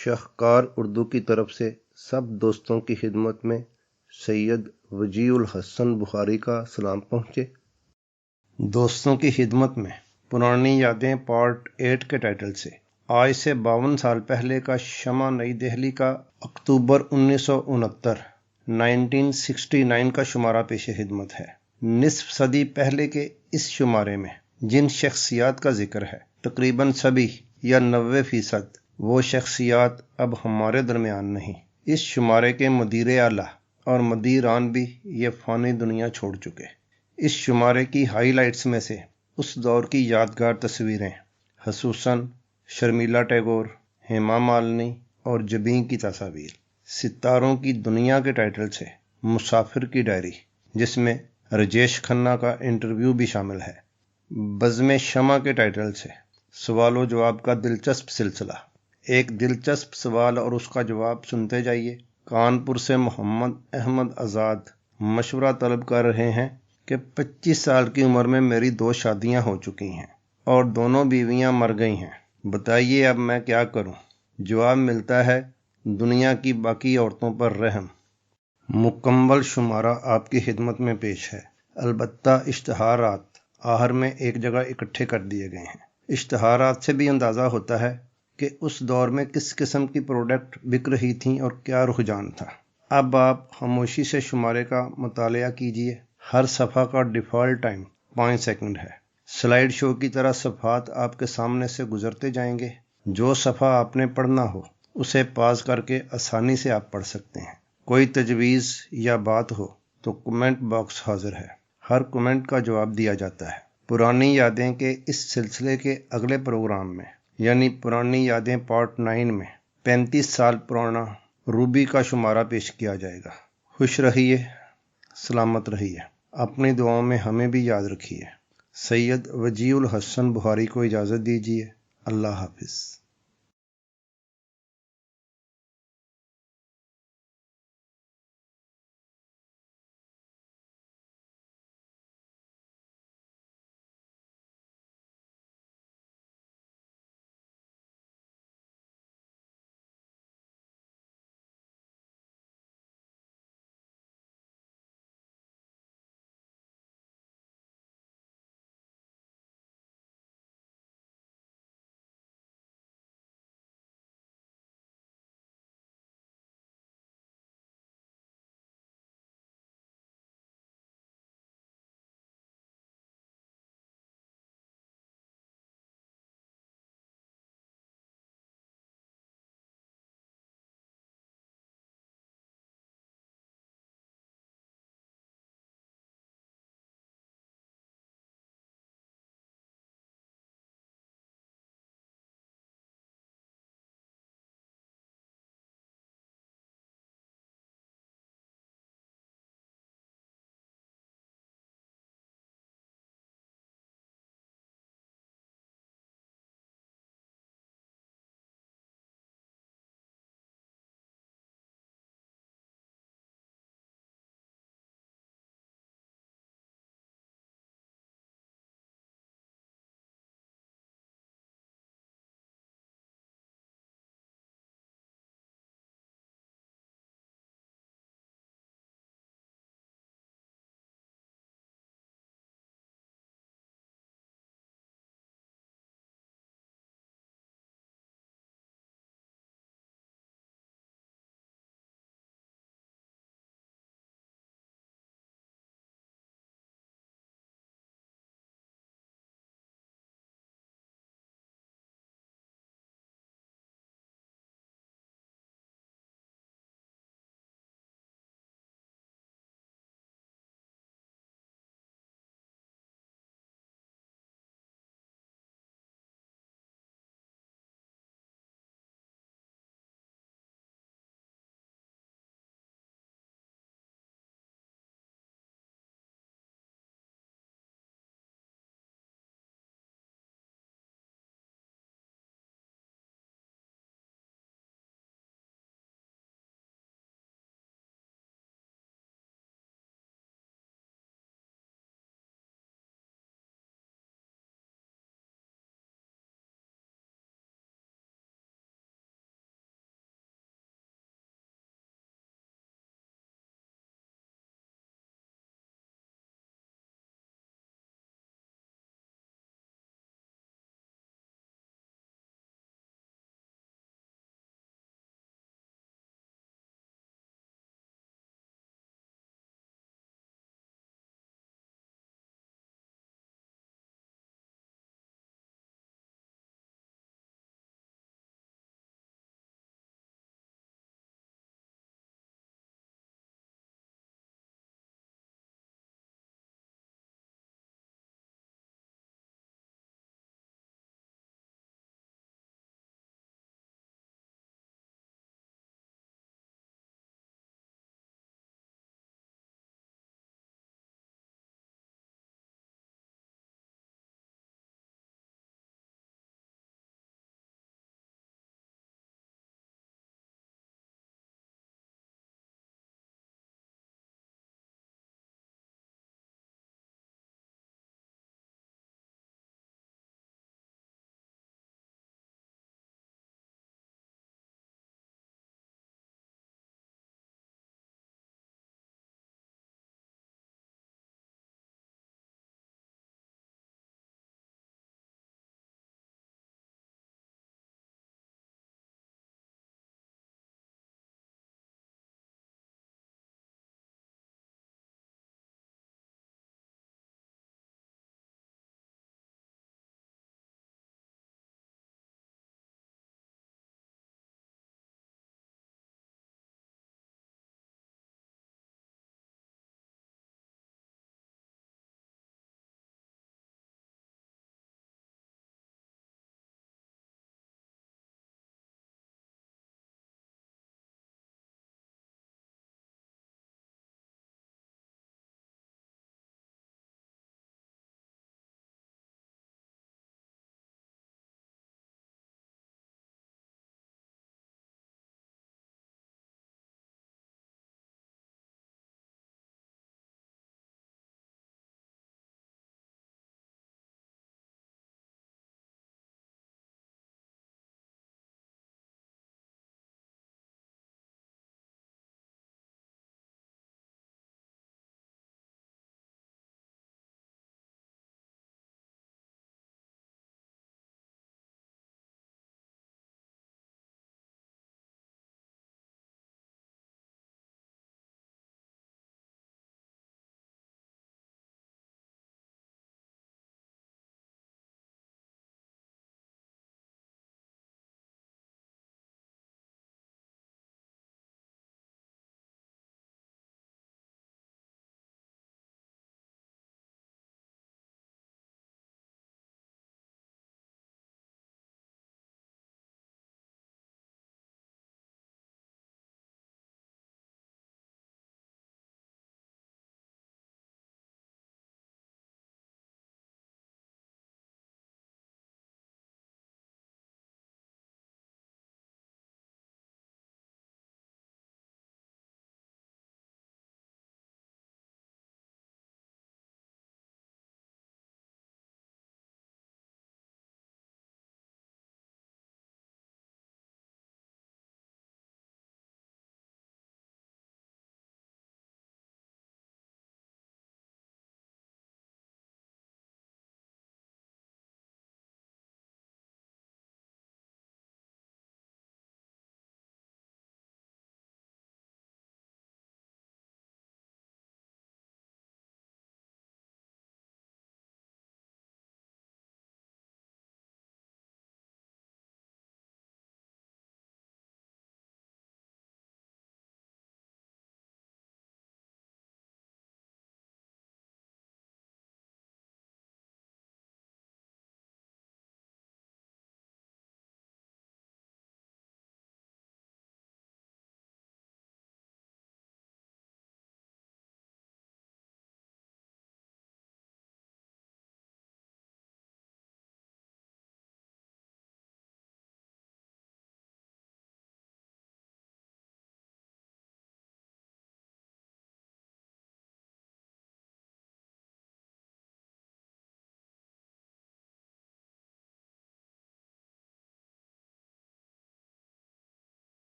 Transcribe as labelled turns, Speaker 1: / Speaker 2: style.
Speaker 1: شاہکار اردو کی طرف سے سب دوستوں کی خدمت میں سید وجی الحسن بخاری کا سلام پہنچے۔ دوستوں کی خدمت میں پرانی یادیں پارٹ 8 کے ٹائٹل سے آج سے 52 سال پہلے کا شمع نئی دہلی کا اکتوبر 1969 کا شمارہ پیش خدمت ہے۔ نصف صدی پہلے کے اس شمارے میں جن شخصیات کا ذکر ہے تقریباً سبھی یا 90% وہ شخصیات اب ہمارے درمیان نہیں۔ اس شمارے کے مدیر اعلیٰ اور مدیران بھی یہ فانی دنیا چھوڑ چکے۔ اس شمارے کی ہائی لائٹس میں سے اس دور کی یادگار تصویریں خصوصاً شرمیلا ٹیگور، ہیما مالنی اور جبیں کی تصاویر، ستاروں کی دنیا کے ٹائٹل سے مسافر کی ڈائری جس میں رجیش کھنہ کا انٹرویو بھی شامل ہے، بزم شمع کے ٹائٹل سے سوال و جواب کا دلچسپ سلسلہ۔ ایک دلچسپ سوال اور اس کا جواب سنتے جائیے۔ کانپور سے محمد احمد آزاد مشورہ طلب کر رہے ہیں کہ 25 سال کی عمر میں میری 2 شادیاں ہو چکی ہیں اور دونوں بیویاں مر گئی ہیں، بتائیے اب میں کیا کروں؟ جواب ملتا ہے دنیا کی باقی عورتوں پر رحم۔ مکمل شمارہ آپ کی خدمت میں پیش ہے، البتہ اشتہارات آخر میں ایک جگہ اکٹھے کر دیے گئے ہیں۔ اشتہارات سے بھی اندازہ ہوتا ہے کہ اس دور میں کس قسم کی پروڈکٹ بک رہی تھیں اور کیا رجحان تھا۔ اب آپ خاموشی سے شمارے کا مطالعہ کیجیے۔ ہر صفحہ کا ڈیفالٹ ٹائم 5 سیکنڈ ہے۔ سلائیڈ شو کی طرح صفحات آپ کے سامنے سے گزرتے جائیں گے۔ جو صفحہ آپ نے پڑھنا ہو اسے پاز کر کے آسانی سے آپ پڑھ سکتے ہیں۔ کوئی تجویز یا بات ہو تو کمنٹ باکس حاضر ہے، ہر کمنٹ کا جواب دیا جاتا ہے۔ پرانی یادیں کے اس سلسلے کے اگلے پروگرام میں یعنی پرانی یادیں پارٹ 9 میں 35 سال پرانا روبی کا شمارہ پیش کیا جائے گا۔ خوش رہیے، سلامت رہیے، اپنی دعاؤں میں ہمیں بھی یاد رکھیے۔ سید وجی الحسن بخاری کو اجازت دیجیے۔ اللہ حافظ۔